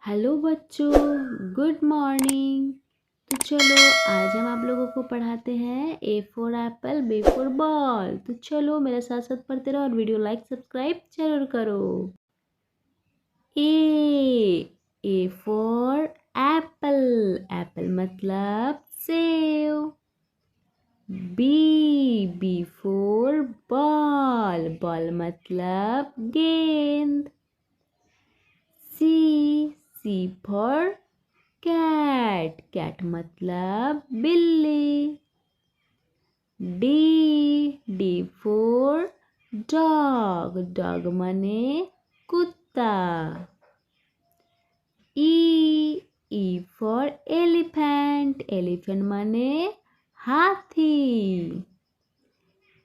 Hello बच्चों, good morning. तो चलो आज हम आप लोगों को पढ़ाते हैं A for apple, B for ball. तो चलो मेरे साथ साथ पढ़ते रहो और वीडियो लाइक सब्सक्राइब जरूर करो। ए फॉर एप्पल, एप्पल मतलब सेव। बी फॉर बॉल, बॉल मतलब गेंद। सी फॉर कैट, कैट मतलब बिल्ली। डी फॉर डॉग, डॉग मने कुत्ता। ई फॉर एलिफेंट, एलिफेंट मने हाथी।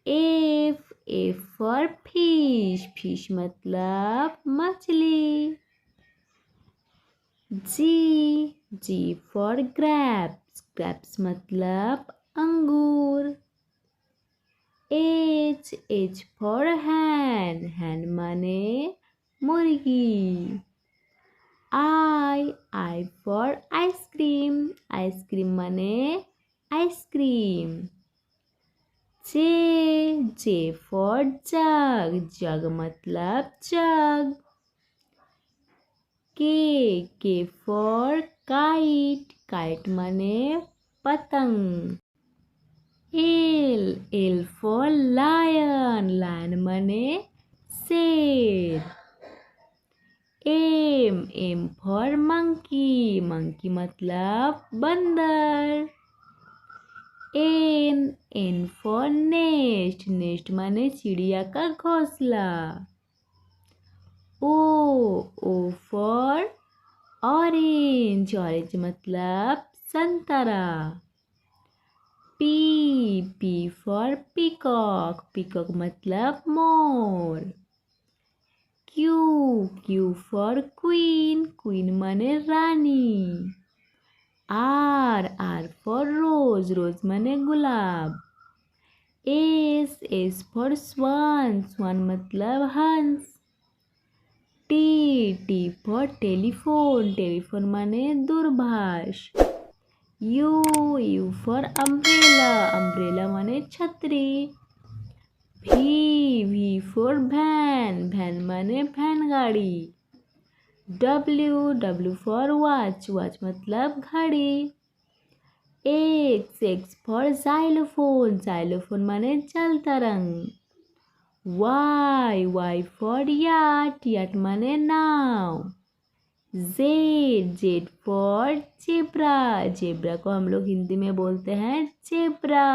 एफ फॉर फिश, फिश मतलब मछली। जी फॉर ग्रेप्स, ग्रेप्स मतलब अंगूर। एच फॉर हैन, हैन माने मुर्गी। आई फॉर आइसक्रीम, आइसक्रीम माने आइसक्रीम। जे फॉर जग, जग मतलब जग। के फॉर काइट, काइट माने पतंग। एल फॉर लायन, लायन माने शेर। एम फॉर मंकी, मंकी मतलब बंदर। एन फॉर नेस्ट, नेस्ट माने चिड़िया का घोंसला। ओ फॉर ऑरेंज, ऑरेंज मतलब संतरा। पी फॉर पीकॉक, पीकॉक मतलब मोर। क्यू फॉर क्वीन, क्वीन माने रानी। आर फॉर रोज, रोज माने गुलाब। एस फॉर स्वान, स्वान मतलब हंस। टी फॉर टेलीफोन, टेलीफोन माने दूरभाष। यू फॉर अम्ब्रेला, अम्ब्रेला माने छतरी। वी फॉर वैन, वैन माने वैन गाड़ी। डब्ल्यू फॉर वॉच, वॉच मतलब घड़ी। एक्स फॉर जाइलोफोन, जाइलोफोन माने जल तरंग। वाई फॉर याट, याट माने नाव। जेड फॉर जेब्रा, जेब्रा को हम लोग हिंदी में बोलते हैं जेब्रा।